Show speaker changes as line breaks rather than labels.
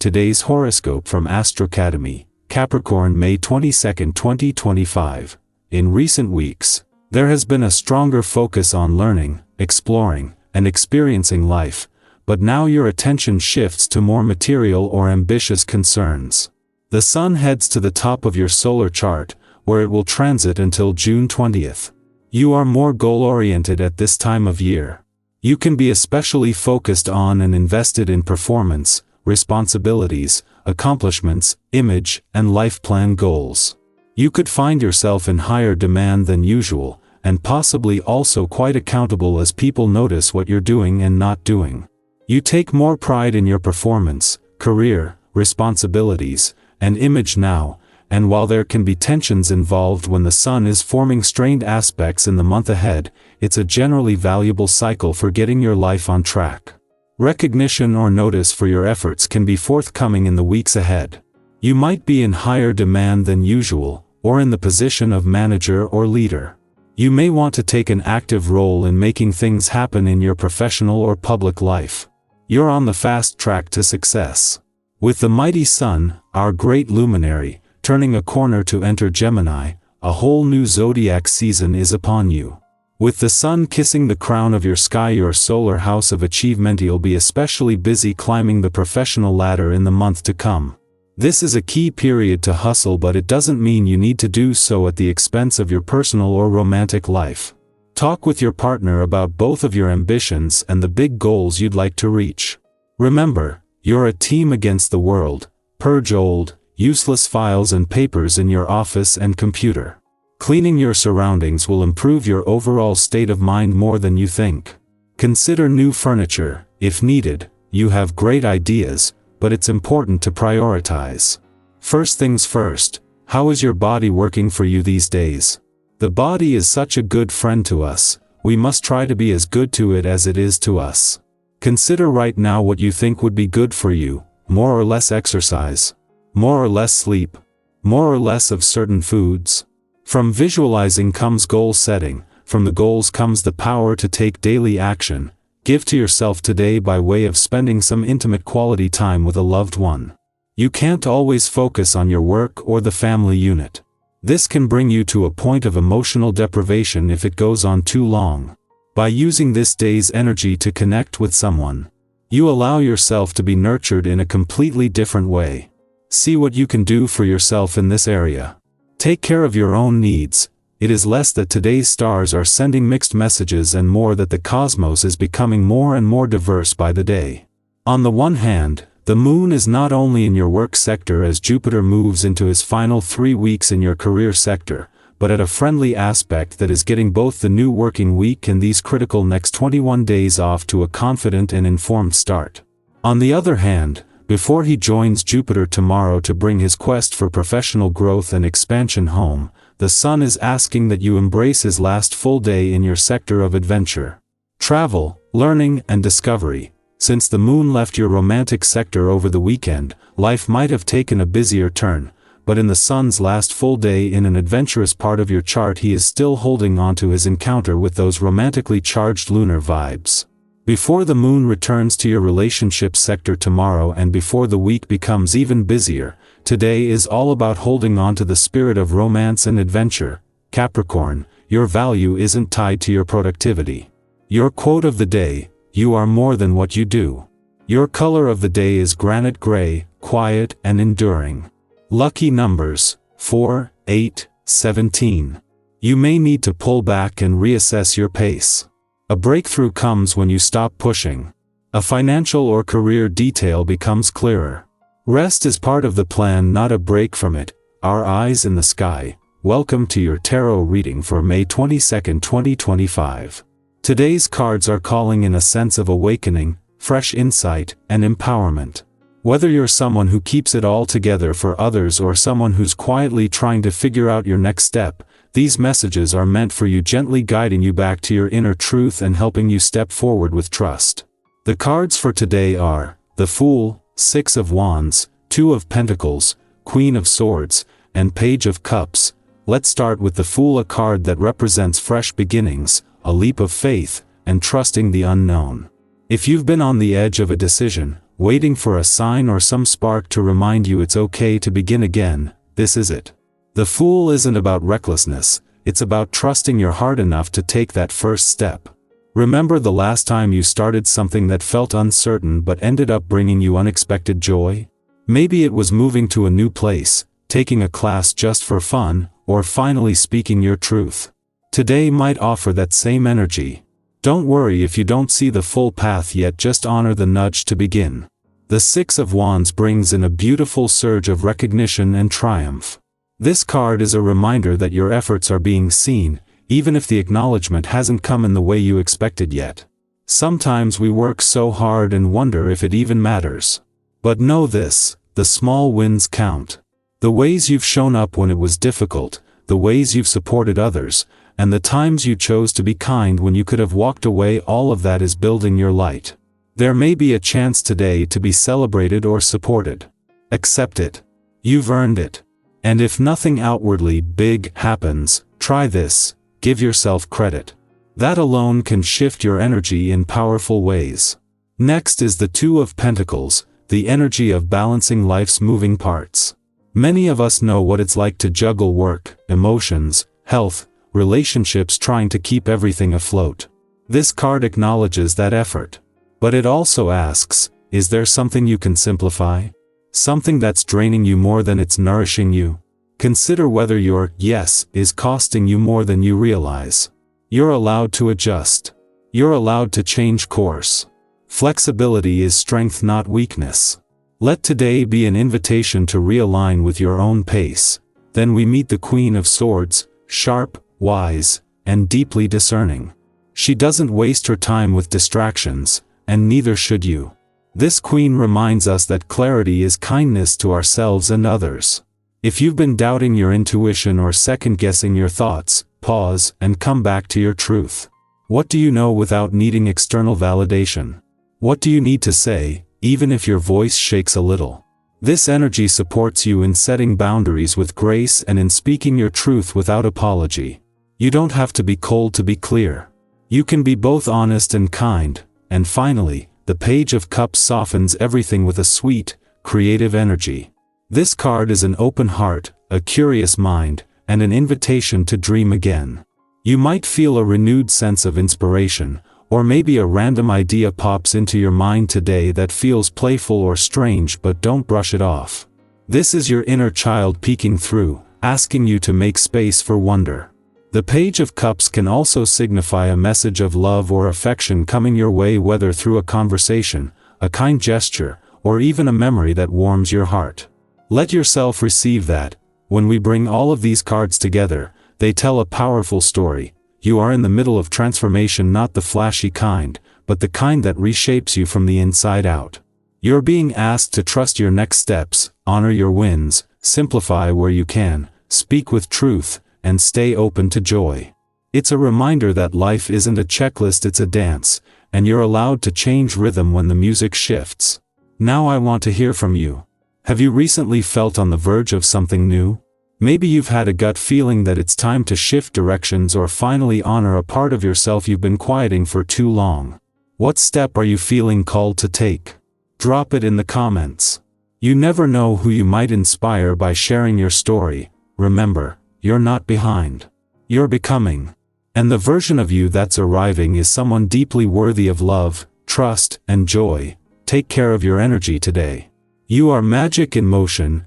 Today's horoscope from Astrocademy, Capricorn, May 22, 2025. In recent weeks, there has been a stronger focus on learning, exploring, and experiencing life, but now your attention shifts to more material or ambitious concerns. The Sun heads to the top of your solar chart, where it will transit until June 20th. You are more goal-oriented at this time of year. You can be especially focused on and invested in performance, responsibilities, accomplishments, image, and life plan goals. You could find yourself in higher demand than usual, and possibly also quite accountable as people notice what you're doing and not doing. You take more pride in your performance, career, responsibilities, and image now, and while there can be tensions involved when the Sun is forming strained aspects in the month ahead, it's a generally valuable cycle for getting your life on track. Recognition or notice for your efforts can be forthcoming in the weeks ahead. You might be in higher demand than usual, or in the position of manager or leader. You may want to take an active role in making things happen in your professional or public life. You're on the fast track to success. With the mighty Sun, our great luminary, turning a corner to enter Gemini, a whole new zodiac season is upon you. With the Sun kissing the crown of your sky, your solar house of achievement, you'll be especially busy climbing the professional ladder in the month to come. This is a key period to hustle, but it doesn't mean you need to do so at the expense of your personal or romantic life. Talk with your partner about both of your ambitions and the big goals you'd like to reach. Remember, you're a team against the world. Purge old, useless files and papers in your office and computer. Cleaning your surroundings will improve your overall state of mind more than you think. Consider new furniture, if needed. You have great ideas, but it's important to prioritize. First things first, how is your body working for you these days? The body is such a good friend to us, we must try to be as good to it as it is to us. Consider right now what you think would be good for you: more or less exercise, more or less sleep, more or less of certain foods. From visualizing comes goal setting, from the goals comes the power to take daily action. Give to yourself today by way of spending some intimate quality time with a loved one. You can't always focus on your work or the family unit. This can bring you to a point of emotional deprivation if it goes on too long. By using this day's energy to connect with someone, you allow yourself to be nurtured in a completely different way. See what you can do for yourself in this area. Take care of your own needs. It is less that today's stars are sending mixed messages and more that the cosmos is becoming more and more diverse by the day. On the one hand, the moon is not only in your work sector as Jupiter moves into his final 3 weeks in your career sector, but at a friendly aspect that is getting both the new working week and these critical next 21 days off to a confident and informed start. On the other hand, before he joins Jupiter tomorrow to bring his quest for professional growth and expansion home, the Sun is asking that you embrace his last full day in your sector of adventure, travel, learning, and discovery. Since the moon left your romantic sector over the weekend, life might have taken a busier turn, but in the Sun's last full day in an adventurous part of your chart, he is still holding on to his encounter with those romantically charged lunar vibes. Before the moon returns to your relationship sector tomorrow and before the week becomes even busier, today is all about holding on to the spirit of romance and adventure. Capricorn, your value isn't tied to your productivity. Your quote of the day: you are more than what you do. Your color of the day is granite gray, quiet and enduring. Lucky numbers: 4, 8, 17. You may need to pull back and reassess your pace. A breakthrough comes when you stop pushing. A financial or career detail becomes clearer. Rest is part of the plan, not a break from it. Our eyes in the sky. Welcome to your tarot reading for May 22, 2025. Today's cards are calling in a sense of awakening, fresh insight, and empowerment. Whether you're someone who keeps it all together for others or someone who's quietly trying to figure out your next step, these messages are meant for you, gently guiding you back to your inner truth and helping you step forward with trust. The cards for today are the Fool, 6 of Wands, 2 of Pentacles, Queen of Swords, and Page of Cups. Let's start with the Fool, a card that represents fresh beginnings, a leap of faith, and trusting the unknown. If you've been on the edge of a decision, waiting for a sign or some spark to remind you it's okay to begin again. This is it. The Fool isn't about recklessness, it's about trusting your heart enough to take that first step. Remember the last time you started something that felt uncertain but ended up bringing you unexpected joy? Maybe it was moving to a new place, taking a class just for fun, or finally speaking your truth. Today might offer that same energy. Don't worry if you don't see the full path yet, just honor the nudge to begin. The Six of Wands brings in a beautiful surge of recognition and triumph. This card is a reminder that your efforts are being seen, even if the acknowledgement hasn't come in the way you expected yet. Sometimes we work so hard and wonder if it even matters. But know this, the small wins count. The ways you've shown up when it was difficult, the ways you've supported others, and the times you chose to be kind when you could have walked away, all of that is building your light. There may be a chance today to be celebrated or supported. Accept it. You've earned it. And if nothing outwardly big happens, try this, give yourself credit. That alone can shift your energy in powerful ways. Next is the Two of Pentacles, the energy of balancing life's moving parts. Many of us know what it's like to juggle work, emotions, health, relationships, trying to keep everything afloat. This card acknowledges that effort. But it also asks, is there something you can simplify? Something that's draining you more than it's nourishing you? Consider whether your yes is costing you more than you realize. You're allowed to adjust. You're allowed to change course. Flexibility is strength, not weakness. Let today be an invitation to realign with your own pace. Then we meet the Queen of Swords, sharp, wise, and deeply discerning. She doesn't waste her time with distractions, and neither should you. This queen reminds us that clarity is kindness to ourselves and others. If you've been doubting your intuition or second-guessing your thoughts, pause and come back to your truth. What do you know without needing external validation? What do you need to say, even if your voice shakes a little? This energy supports you in setting boundaries with grace and in speaking your truth without apology. You don't have to be cold to be clear. You can be both honest and kind. And finally, the Page of Cups softens everything with a sweet, creative energy. This card is an open heart, a curious mind, and an invitation to dream again. You might feel a renewed sense of inspiration, or maybe a random idea pops into your mind today that feels playful or strange, but don't brush it off. This is your inner child peeking through, asking you to make space for wonder. The Page of Cups can also signify a message of love or affection coming your way, whether through a conversation, a kind gesture, or even a memory that warms your heart. Let yourself receive that. When we bring all of these cards together, they tell a powerful story. You are in the middle of transformation, not the flashy kind, but the kind that reshapes you from the inside out. You're being asked to trust your next steps, honor your wins, simplify where you can, speak with truth, and stay open to joy. It's a reminder that life isn't a checklist, it's a dance, and you're allowed to change rhythm when the music shifts. Now I want to hear from you. Have you recently felt on the verge of something new? Maybe you've had a gut feeling that it's time to shift directions or finally honor a part of yourself you've been quieting for too long. What step are you feeling called to take? Drop it in the comments. You never know who you might inspire by sharing your story. Remember, you're not behind. You're becoming. And the version of you that's arriving is someone deeply worthy of love, trust, and joy. Take care of your energy today. You are magic in motion,